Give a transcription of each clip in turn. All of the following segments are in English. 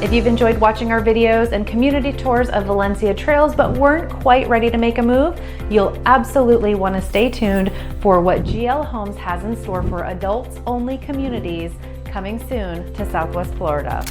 If you've enjoyed watching our videos and community tours of Valencia trails but weren't quite ready to make a move, you'll absolutely want to stay tuned for what GL Homes has in store for adults-only communities coming soon to Southwest Florida.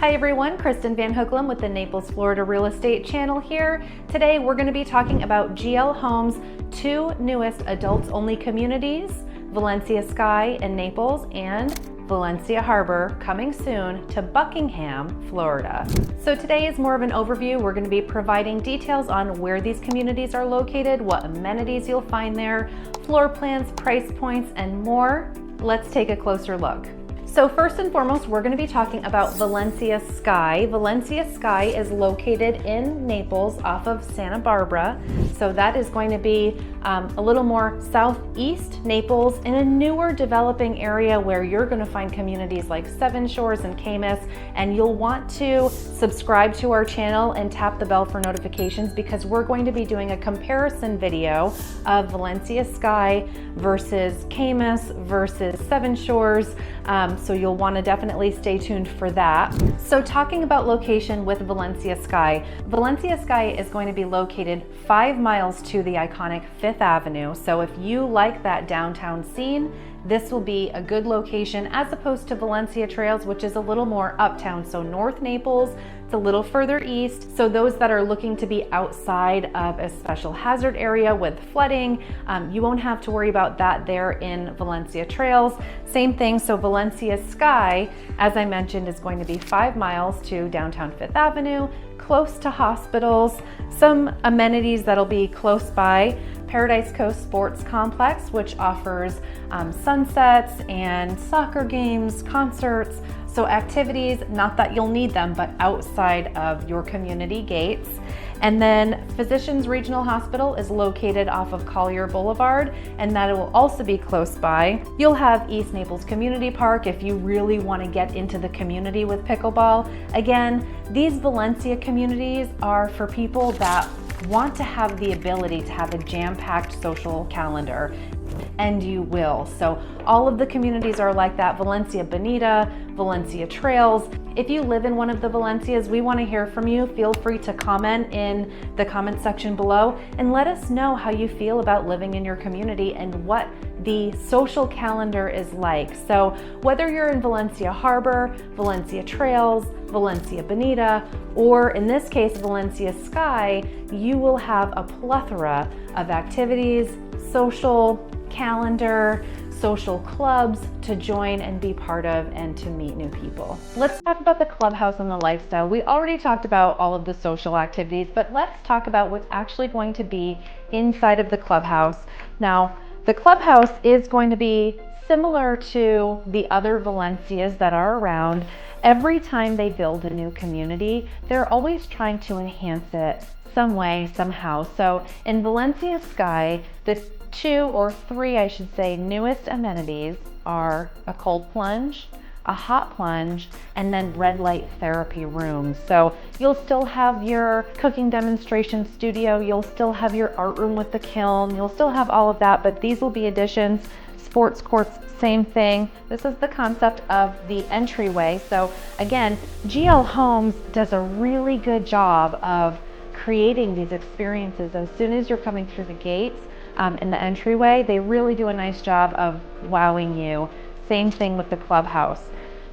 Hi everyone, Kristen Van Hooklam with the Naples, Florida Real Estate Channel here. Today we're going to be talking about GL Homes' two newest adults-only communities, Valencia Sky in Naples and Valencia Harbor, coming soon to Buckingham, Florida. So today is more of an overview. We're going to be providing details on where these communities are located, what amenities you'll find there, floor plans, price points, and more. Let's take a closer look. So first and foremost, we're going to be talking about Valencia Sky. Valencia Sky is located in Naples off of Santa Barbara. So that is going to be a little more southeast Naples in a newer developing area where you're going to find communities like Seven Shores and Camas, and you'll want to subscribe to our channel and tap the bell for notifications because we're going to be doing a comparison video of Valencia Sky versus Camas versus Seven Shores. So you'll want to definitely stay tuned for that. So talking about location with Valencia Sky, Valencia Sky is going to be located 5 miles to the iconic 5th Avenue. So if you like that downtown scene, this will be a good location as opposed to Valencia Trails, which is a little more uptown. So North Naples, it's a little further east. So those that are looking to be outside of a special hazard area with flooding, you won't have to worry about that there in Valencia Trails. Same thing, so Valencia Sky, as I mentioned, is going to be 5 miles to downtown 5th Avenue, close to hospitals, some amenities that'll be close by. Paradise Coast Sports Complex, which offers sunsets and soccer games, concerts, so activities, not that you'll need them, but outside of your community gates. And then Physicians Regional Hospital is located off of Collier Boulevard, and that will also be close by. You'll have East Naples Community Park if you really want to get into the community with pickleball. Again, these Valencia communities are for people that want to have the ability to have a jam-packed social calendar, and you will. So all of the communities are like that. Valencia Bonita, Valencia Trails. If you live in one of the Valencias, we want to hear from you. Feel free to comment in the comment section below and let us know how you feel about living in your community and what the social calendar is like. So whether you're in Valencia Harbor, Valencia Trails, Valencia Bonita, or in this case, Valencia Sky, you will have a plethora of activities, social calendar, social clubs to join and be part of and to meet new people. Let's talk about the clubhouse and the lifestyle. We already talked about all of the social activities, but let's talk about what's actually going to be inside of the clubhouse. Now, the clubhouse is going to be similar to the other Valencias that are around. Every time they build a new community, they're always trying to enhance it some way, somehow. So in Valencia Sky, the 2 or 3, I should say, newest amenities are a cold plunge, a hot plunge, and then red light therapy rooms. So you'll still have your cooking demonstration studio, you'll still have your art room with the kiln, you'll still have all of that, but these will be additions. Sports courts, same thing. This is the concept of the entryway. So again, GL Homes does a really good job of creating these experiences as soon as you're coming through the gates. In the entryway, they really do a nice job of wowing you. Same thing with the clubhouse.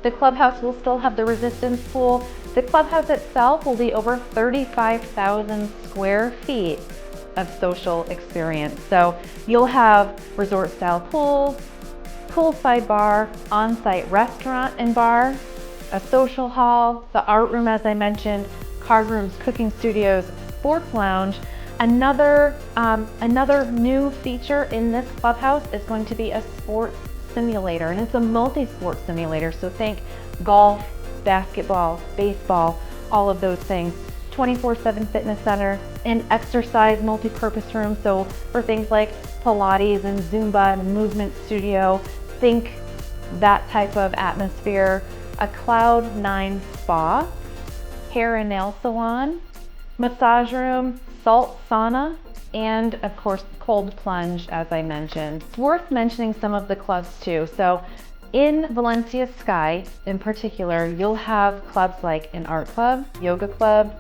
The clubhouse will still have the resistance pool. The clubhouse itself will be over 35,000 square feet of social experience. So you'll have resort style pools, poolside bar, on-site restaurant and bar, a social hall, the art room as I mentioned, card rooms, cooking studios, sports lounge. Another new feature in this clubhouse is going to be a sports simulator, and it's a multi-sport simulator. So think golf, basketball, baseball, all of those things. 24/7 fitness center, and exercise multi-purpose room. So for things like Pilates and Zumba and movement studio, think that type of atmosphere. A Cloud9 spa, hair and nail salon, massage room, salt sauna, and of course cold plunge, as I mentioned. It's worth mentioning some of the clubs too. So in Valencia Sky in particular, you'll have clubs like an art club, yoga club,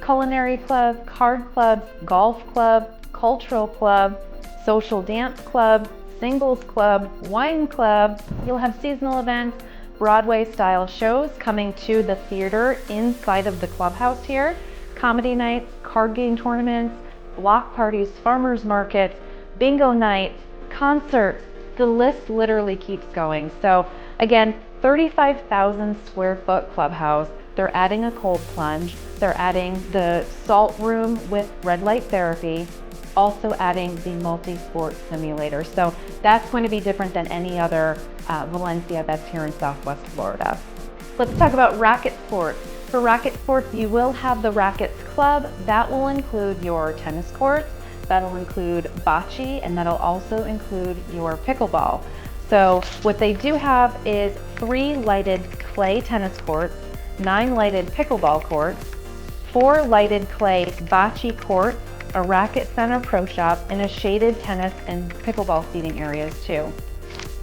culinary club, card club, golf club, cultural club, social dance club, singles club, wine club. You'll have seasonal events, Broadway style shows coming to the theater inside of the clubhouse here, comedy nights, card game tournaments, block parties, farmers markets, bingo nights, concerts. The list literally keeps going. So again, 35,000 square foot clubhouse. They're adding a cold plunge. They're adding the salt room with red light therapy, also adding the multi-sport simulator. So that's going to be different than any other Valencia that's here in Southwest Florida. Let's talk about racket sports. For racket sports, you will have the Rackets Club. That will include your tennis courts, that'll include bocce, and that'll also include your pickleball. So what they do have is 3 lighted clay tennis courts, 9 lighted pickleball courts, 4 lighted clay bocce courts, a racket center pro shop, and a shaded tennis and pickleball seating areas too.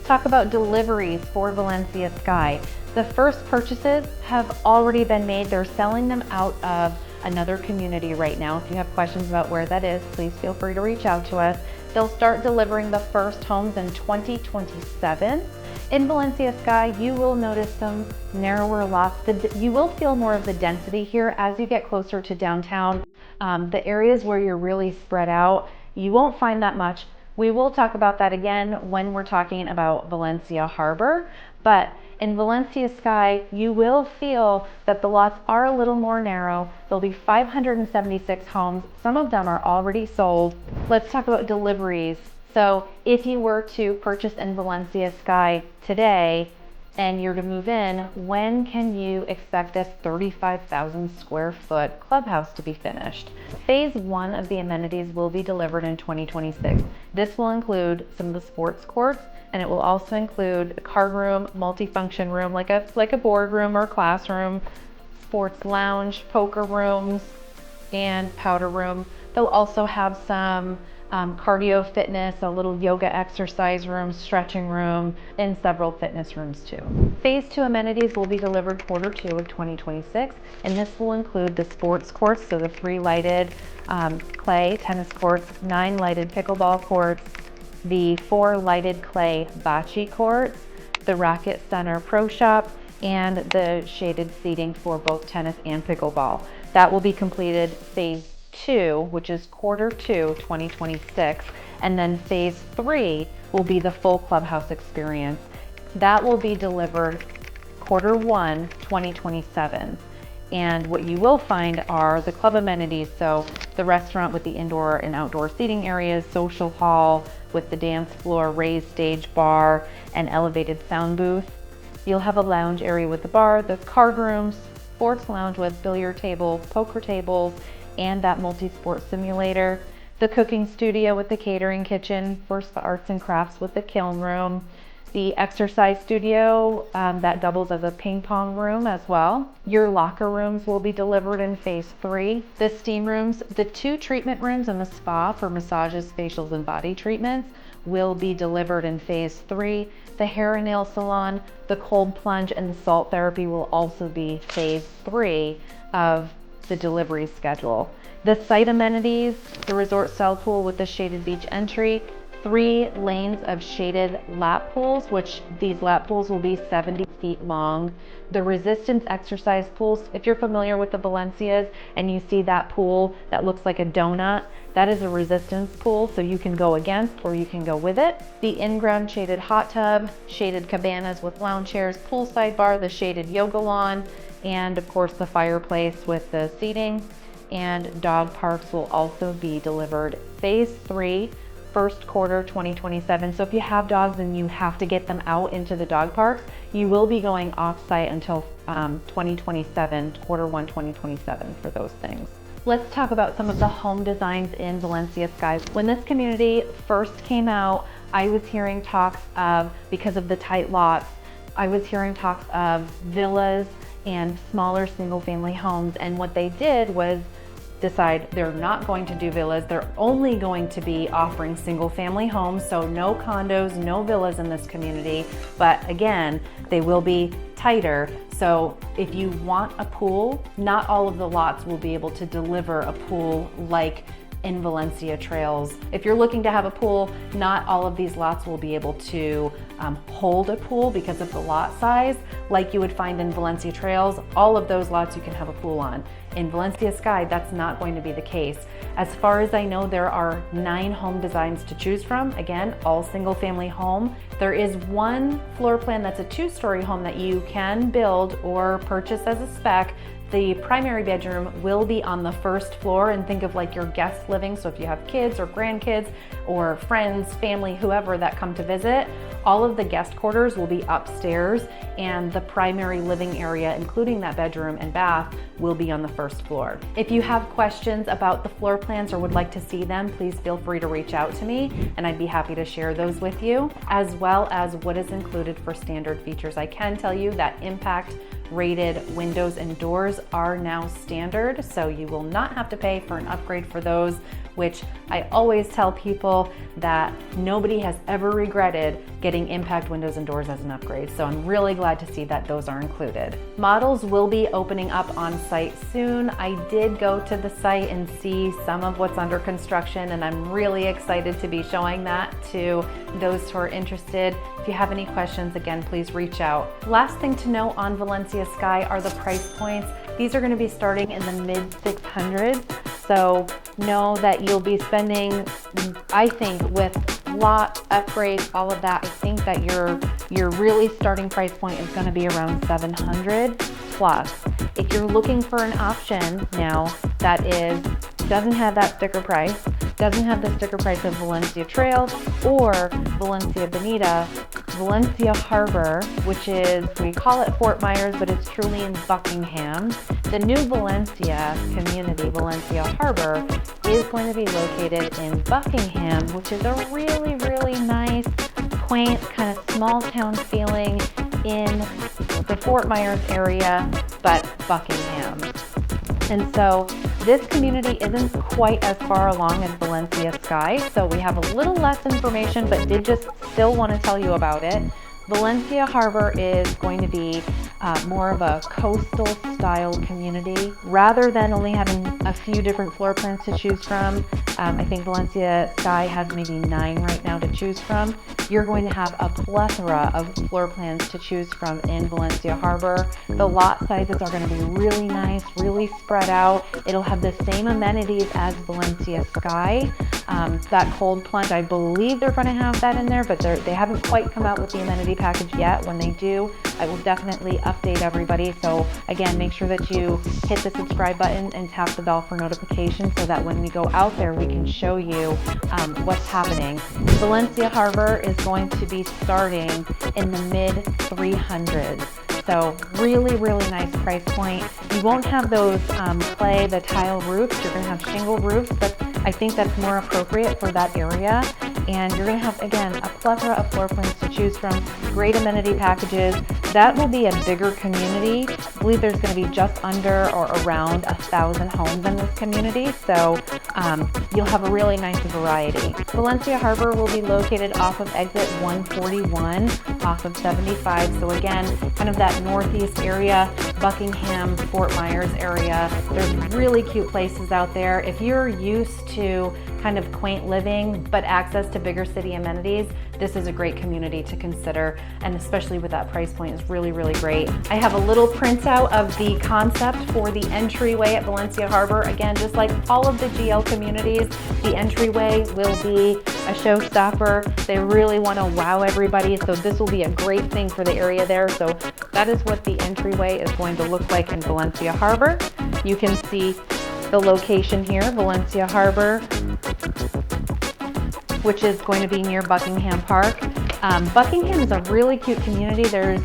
Talk about deliveries for Valencia Sky. The first purchases have already been made. They're selling them out of another community right now. If you have questions about where that is, please feel free to reach out to us. They'll start delivering the first homes in 2027. In Valencia Sky, you will notice some narrower lots. You will feel more of the density here as you get closer to downtown. The areas where you're really spread out, you won't find that much. We will talk about that again when we're talking about Valencia Harbor, but in Valencia Sky, you will feel that the lots are a little more narrow. There'll be 576 homes. Some of them are already sold. Let's talk about deliveries. So if you were to purchase in Valencia Sky today and you're to move in, when can you expect this 35,000 square foot clubhouse to be finished? Phase 1 of the amenities will be delivered in 2026. This will include some of the sports courts, and it will also include a card room, multifunction room, like a boardroom or classroom, sports lounge, poker rooms, and powder room. They'll also have some cardio fitness, a little yoga exercise room, stretching room, and several fitness rooms too. Phase 2 amenities will be delivered Q2 of 2026, and this will include the sports courts, so the 3 lighted clay tennis courts, 9 lighted pickleball courts, the 4 lighted clay bocce courts, the racket center pro shop, and the shaded seating for both tennis and pickleball. That will be completed phase 2, which is Q2 2026, and then phase 3 will be the full clubhouse experience. That will be delivered Q1 2027. And what you will find are the club amenities, so the restaurant with the indoor and outdoor seating areas, social hall with the dance floor, raised stage bar, and elevated sound booth. You'll have a lounge area with the bar, the card rooms, sports lounge with billiard table, poker tables, and that multi-sport simulator, the cooking studio with the catering kitchen for arts and crafts with the kiln room, the exercise studio that doubles as a ping pong room as well. Your locker rooms will be delivered in phase 3. The steam rooms, the 2 treatment rooms and the spa for massages, facials, and body treatments will be delivered in phase 3. The hair and nail salon, the cold plunge, and the salt therapy will also be phase 3 of the delivery schedule. The site amenities, the resort style pool with the shaded beach entry, 3 lanes of shaded lap pools, which these lap pools will be 70 feet long. The resistance exercise pools, if you're familiar with the Valencias and you see that pool that looks like a donut, that is a resistance pool, so you can go against or you can go with it. The in-ground shaded hot tub, shaded cabanas with lounge chairs, poolside bar, the shaded yoga lawn, and of course the fireplace with the seating. And dog parks will also be delivered phase 3, Q1 2027. So if you have dogs and you have to get them out into the dog parks, you will be going off-site until 2027, Q1 2027 for those things. Let's talk about some of the home designs in Valencia Sky. When this community first came out, I was hearing talks of, because of the tight lots, I was hearing talks of villas and smaller single family homes. And what they did was decide they're not going to do villas, they're only going to be offering single family homes, so no condos, no villas in this community. But again, they will be tighter. So if you want a pool, not all of the lots will be able to deliver a pool like in Valencia Trails. If you're looking to have a pool, not all of these lots will be able to hold a pool because of the lot size like you would find in Valencia Trails. All of those lots you can have a pool on. In Valencia Sky, that's not going to be the case. As far as I know, there are 9 home designs to choose from. Again, all single family home. There is one floor plan that's a 2-story home that you can build or purchase as a spec. The primary bedroom will be on the first floor, and think of like your guest living. So if you have kids or grandkids or friends, family, whoever that come to visit, all of the guest quarters will be upstairs, and the primary living area, including that bedroom and bath, will be on the first floor. If you have questions about the floor plans or would like to see them, please feel free to reach out to me and I'd be happy to share those with you, as well as what is included for standard features. I can tell you that impact rated windows and doors are now standard, so you will not have to pay for an upgrade for those, which I always tell people that nobody has ever regretted getting impact windows and doors as an upgrade. So I'm really glad to see that those are included. Models will be opening up on site soon. I did go to the site and see some of what's under construction, and I'm really excited to be showing that to those who are interested. If you have any questions, again, please reach out. Last thing to know on Valencia Sky are the price points. These are going to be starting in the mid 600s. So know that you'll be spending, I think, with lot upgrades, all of that, I think that your really starting price point is going to be around 700 plus. If you're looking for an option now that doesn't have that sticker price, doesn't have the sticker price of Valencia Trails or Valencia Bonita, Valencia Harbor, which is, we call it Fort Myers, but it's truly in Buckingham. The new Valencia community, Valencia Harbor, is going to be located in Buckingham, which is a really, really nice, quaint, kind of small town feeling in the Fort Myers area, but Buckingham. And so this community isn't quite as far along as Valencia Sky, so we have a little less information, but did just still want to tell you about it. Valencia Harbor is going to be more of a coastal style community. Rather than only having a few different floor plans to choose from, I think Valencia Sky has maybe 9 right now to choose from. You're going to have a plethora of floor plans to choose from in Valencia Harbor. The lot sizes are going to be really nice, really spread out. It'll have the same amenities as Valencia Sky. That cold plunge, I believe they're going to have that in there, but they haven't quite come out with the amenity package yet. When they do, I will definitely update everybody. So again, make sure that you hit the subscribe button and tap the bell for notifications so that when we go out there, we can show you what's happening. Valencia Harbor is going to be starting in the mid 300s. So really, really nice price point. You won't have those the tile roofs. You're going to have shingle roofs, but I think that's more appropriate for that area. And you're going to have, again, a plethora of floor plans to choose from, great amenity packages. That will be a bigger community. I believe there's going to be just under or around 1,000 homes in this community, so you'll have a really nice variety. Valencia Harbor will be located off of exit 141, off of 75. So again, kind of that northeast area, Buckingham, Fort Myers area. There's really cute places out there. If you're used to kind of quaint living, but access to bigger city amenities, this is a great community to consider, and especially with that price point is really, really great. I have a little printout of the concept for the entryway at Valencia Harbor. Again, just like all of the GL communities, the entryway will be a showstopper. They really want to wow everybody, so this will be a great thing for the area there. So that is what the entryway is going to look like in Valencia Harbor. You can see the location here, Valencia Harbor, which is going to be near Buckingham Park. Buckingham is a really cute community. There's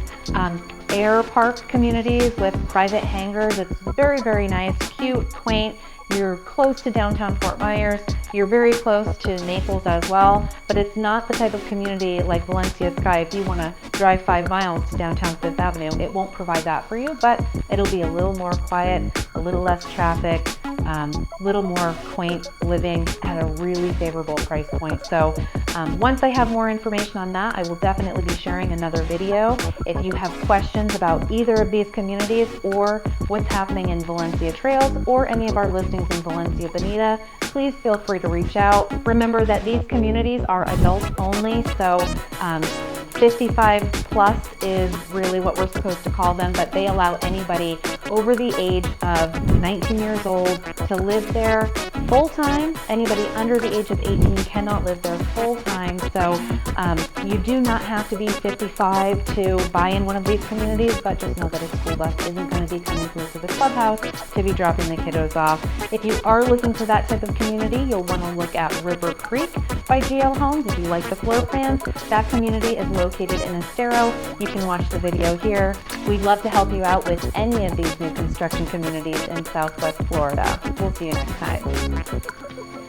air park communities with private hangars. It's very, very nice, cute, quaint. You're close to downtown Fort Myers. You're very close to Naples as well, but it's not the type of community like Valencia Sky. If you want to drive 5 miles to downtown Fifth Avenue, it won't provide that for you, but it'll be a little more quiet, a little less traffic, a little more quaint living at a really favorable price point. So once I have more information on that, I will definitely be sharing another video. If you have questions about either of these communities or what's happening in Valencia Trails or any of our listings in Valencia Bonita, please feel free to reach out. Remember that these communities are adults only, so 55 plus is really what we're supposed to call them, but they allow anybody over the age of 19 years old to live there full-time. Anybody under the age of 18 cannot live there full-time, so you do not have to be 55 to buy in one of these communities, but just know that a school bus isn't going to be coming through to the clubhouse to be dropping the kiddos off. If you are looking for that type of community, you'll want to look at River Creek by GL Homes. If you like the floor plans, that community is located in Estero. You can watch the video here. We'd love to help you out with any of these new construction communities in Southwest Florida. We'll see you next time.